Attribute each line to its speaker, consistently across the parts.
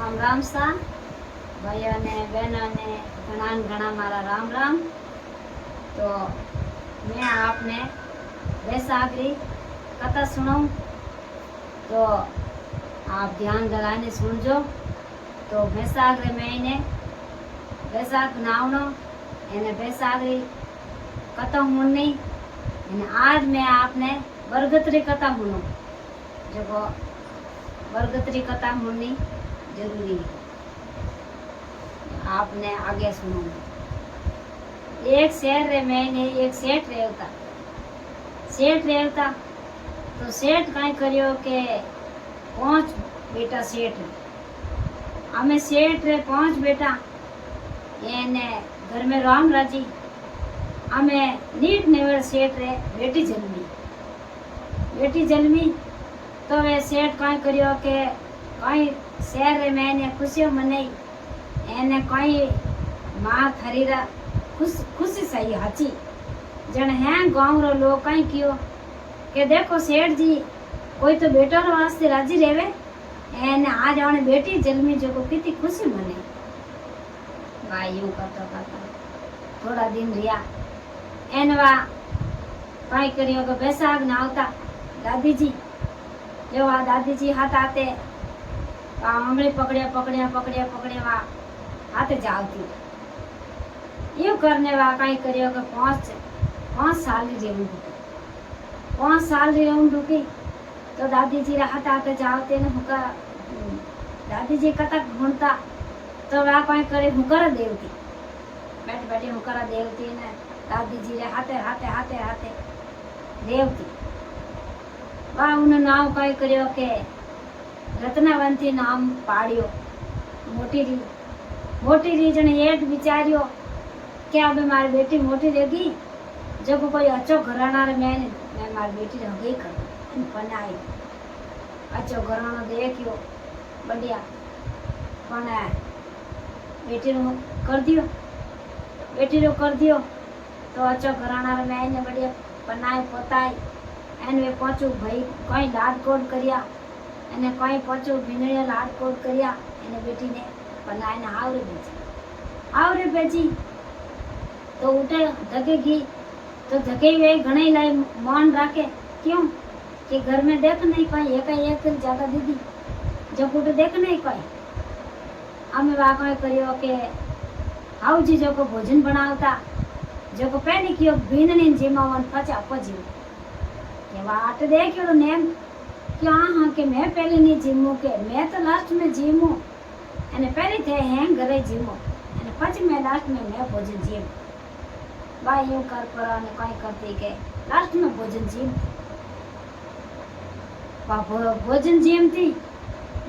Speaker 1: રામ રામ સા ભાઈઓ ને બહેનો ને ઘણા ને ઘણા મારા राम राम। तो मैं आपने वैसाखी कथा सुनाऊं तो आप ध्यान लगाने सुनजो। तो वैसाख महीने वैसाख नावनो एने वैसाखी कथा सुननी। आज मैं आपने बरगतरी कथा सुनूं जो बरगतरी कथा सुननी जरूरी है। आपने आगे सुनो। एक शहर में एक सेठ रहता तो सेठ कई करियो के 5 बेटा सेठ हमें सेठ रे 5 बेटा एने घर में राम राजी हमें नीट नेवर सेठ रे बेटी जन्मी तो वे सेठ कई करियो के कई शहर में ने खुशियों मनाई एने कई माँ थरीरा खुशी सही हाची जन है गाँव रो लोग कई कियो के देखो सेठ जी कोई तो बेटा रो वास्ते राजी रेवे एने आज आने बेटी जन्मी जो को कितनी खुशी मने। भाई यूं करता थोड़ा दिन रिया एनवा कई करियो के बैसाख ना आवता दादी जी जो आ दादी जी हाथ आते आंगली पकड़िया वा हाथ जावती यू करने वा कई करियो के 5 साल जेवू 5 साल जेवू ढुकी तो दादी जी हाथ आते जावते ने हुका दादी जी कथा ढूंढता तो वा कई करे हुकर देवती बैठ हुकर देवती ने दादी जी रे हाथे देवती वा उन नाम कई करियो के रत्नावंती नाम पाड़ियो। मोटी री जने एट विचारियो के अब मारी बेटी मोटी रहेगी जब कोई अच्छो घराना रे मैं मारी बेटी रही कर बनाई अच्छो घराना देखियो बढ़िया पण बेटी रो कर दियो तो अच्छो घराना रे मैंने बढ़िया बनाई पोताई एन वे पहुंचू भाई कई लाड कोड करिया एने कई पहुंचू भिनड़िया लाड कोड करिया एने बेटी ने बनाई ने आवरे बेची तो उठे धकेगी तो धके वे घणे लाई मान राखे क्यों कि घर में देख नहीं कोई एक ज्यादा दीदी जब उठे देख नहीं कोई हमें वाकई करियो के हाउ जी जो को भोजन बनावता जो को पहले कियो भीननी जीमावन पचा पजी के वाट देखियो तो नेम क्या हाँ के मैं पहले नहीं जीमू के मैं तो लास्ट में जीमू एने पहले थे हैं घरे जीमो एने પછી मैं लास्ट में मैं भोजन जीम भाई यूं कर पर ने कई करती के लास्ट में भोजन जीम भोजन जीम थी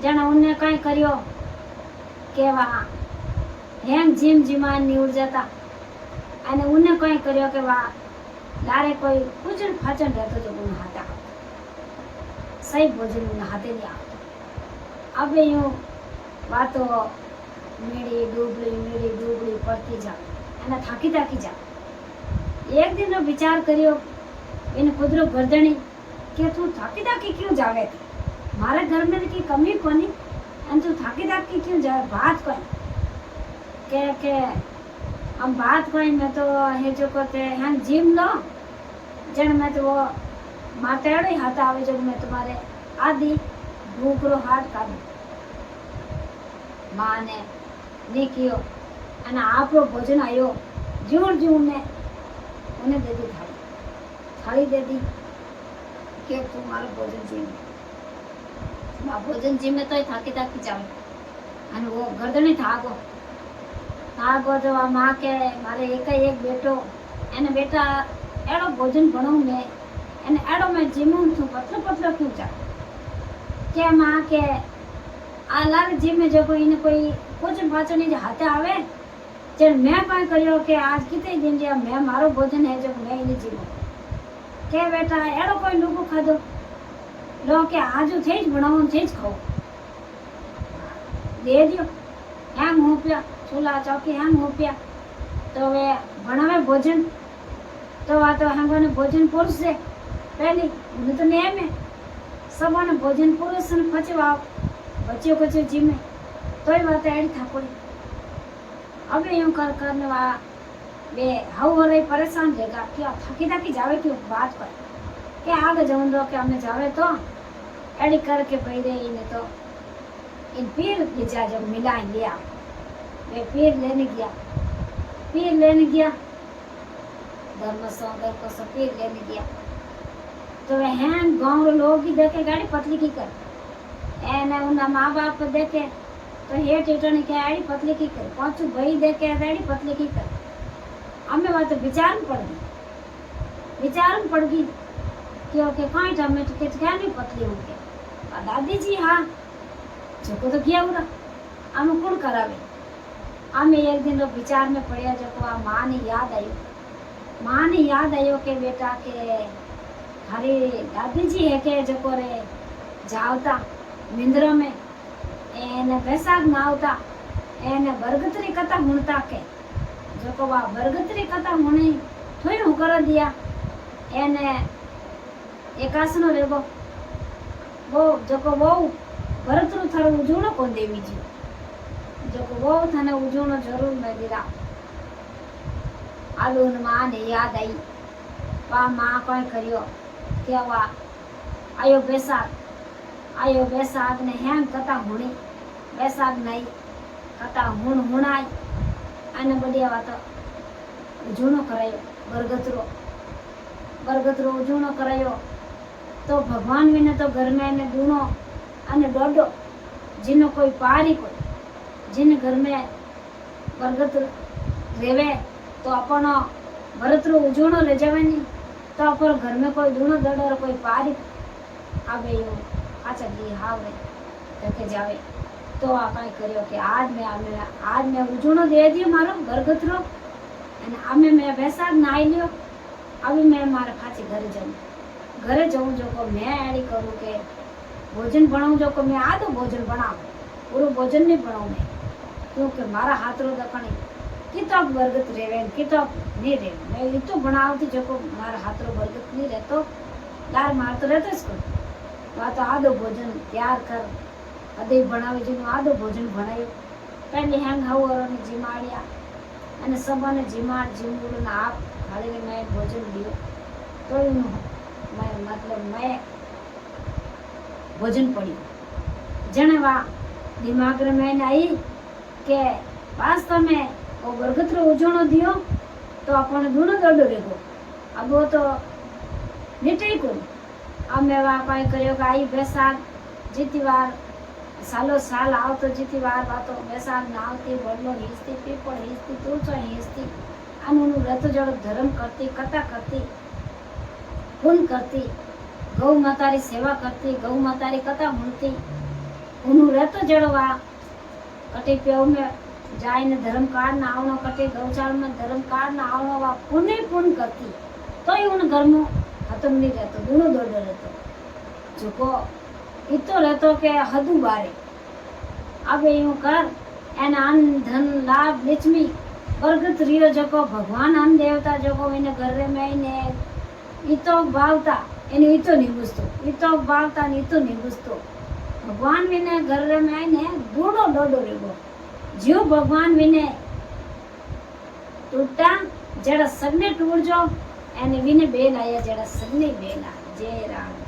Speaker 1: जना उन्ने कई करियो के वा हैं जीमान नी उड़ जाता एने उन्ने कई करियो के वा लारे कोई पूजन फाचन रहतो जो उन हाथा सही भोजन उन हाथे नहीं आता। अब यूं वातो मीड़ी डूबली पड़ती जा एना थाकी जा। एक दिन रो विचार करियो इन कुदरो गर्दनी के तू थाकी क्यों जावे मारे घर में की कमी कोनी एन तू थाकी क्यों जावे बात कोई के हम बात कोई मैं तो हे जो कोते हैं जिम लो जन मैं तो वो मातेड़े हाथ आवे जो मैं तुम्हारे आदि भूखरो हाथ काढू माँ ने नहीं कियो अने आपरो भोजन आयो जोर ने उन्हें दे दी थाली दे दी के तू मारो भोजन जी में भोजन जी में तो थाकी जाओ अने वो गर्दनी थागो जो माँ के मारे एक बेटो एने बेटा एड़ो भोजन बनाऊ मैं एने एड़ो मैं जीमू थू पतलो क्यों जा के माँ के आलार जी में जो कोई कुछ पाचन जो हाथे आवे जब मैं कई करियो के आज कितने दिन दिया मैं मारो भोजन है जो मैं इने जीवो के बेटा एड़ो कोई लुगो खादो लो के आज थेज बनावो थेज खाओ दे दियो हम हो पिया चूल्हा चौकी हम हो पिया तो वे बनावे भोजन तो वा तो हम भोजन पुरुष से पहली उन्हें तो नियम है सबने भोजन पुरुष પછી બચ્યો કચ્યો જીમે તો तोय बात एड़ी था पड़ी अबे यूं कर करने वा बे हाउ हो रही परेशान रहेगा क्या थकी थकी जावे क्यों बात पर के आगे जाऊं दो के हमें जावे तो एड़ी करके पई रही ने तो इन पीर लीजा जब मिला लिया वे पीर लेने गया धर्मसोंदर को सपीर लेने गया तो वे हैं गाँव रे लोग ही देखे गाड़ी पतली की कर एने उना माँ बाप देखे तो हेठ हेठनी के आड़ी पतली की कर पांचू भाई देखे आड़ी पतली की कर हमें बात विचार में पड़ गई क्योंकि कहीं हमें टिकट क्या नहीं पतली होंगे दादी जी हाँ जो तो किया हुआ हमें कौन करावे हमें एक दिन विचार में पड़िया जो माँ ने याद आयो के बेटा के हरे दादी जी है के जो रे जावता मिंद्र में एने बैसाख में आवता एने बरगतरी कथा हुणता के जो वा बरगतरी कथा हुणी थोड़ी हूँ कर दिया एने एकासनो रेगो वो जो वो भरतरू थारो उजूणो कोन देवी जी जो वो थाने उजूणो जरूर मैं दिला आलू माँ ने याद आई वा माँ कोई करियो क्या वा आयो बैसाख ने हेम कथा हुणी बैसाख नहीं कथा हुणाई आने बढ़िया बात उजूणो करायो बरगतरो उजूणो करायो तो भगवान भी ने तो घर में ने दूनो अने डोडो जिनो कोई पारी कोई जिन घर में बरगत रेवे तो अपन भरतरो उजूणो ले जावे नहीं तो अपन घर में कोई दूनो डोडो कोई पारी आवे यो अच्छा दी हावे देखे जावे तो आ काई करियो कि आज मैं उजूणो दे दियो मारो बरगतरो अने आमे मैं बैसाख नाई लियो अभी मैं मारे पाछी घरे जाऊं जो को मैं एडी करूं के भोजन बनाऊं जो को मैं आधो भोजन बनाऊं पूरो भोजन नहीं बनाऊं मैं क्योंकि मारा हाथ रो दखणी किताब बरगत रेवे किताब नहीं रे मैं इतो बनावती जो को मारा हाथ रो बरगत नहीं रहतो लार मार तो रहतो इसको वा तो आधो भोजन तैयार कर अदे बनावे जिनो आधो भोजन बनायो पहले हैंग हाउ और ने जिमाड़िया अने सबने जिमूड़ ना आप खाली ने मैं भोजन लियो तो मैं भोजन पड़ी जने वा दिमाग रे में आई के वास्तव में वो बरगत रो उजोणो दियो तो अपन दूनो दडो रेगो अब वो तो निटे को अब मैं वा पाई करियो के आई बैसाख जीती बार सालो साल आओ तो जीती बार बातो बैसाख ना आवती बडलो हिसती पीपल हिसती तुलसो हिसती अनु रत जड़ धर्म करती कथा करती पुण्य करती गौ मातारी सेवा करती गौ मातारी कथा हुणती उनु रहतो जड़वा कटे प्यो में जाय ने धर्म कार्ड ना आवनो कटे गौशाला में धर्म कार्ड ना आवनो वा पुण्य करती तो ही उन घर में खत्म नहीं रहतो दूनो दौड़ रहतो जो इतो रहतो के हदू बारे अब यूं कर एन अन्न धन लाभ लक्ष्मी बरगत रियो जो भगवान अन्न देवता जो इन घर में ने इतो भावता एने इतो भावता ने इतो निगुस्तो भगवान विने घर में ने दूडो डोडो रेगो जो भगवान विने टूटा जड़ा सगने टूट जो एने विने बेल आया जड़ा सगने बेला जय राम।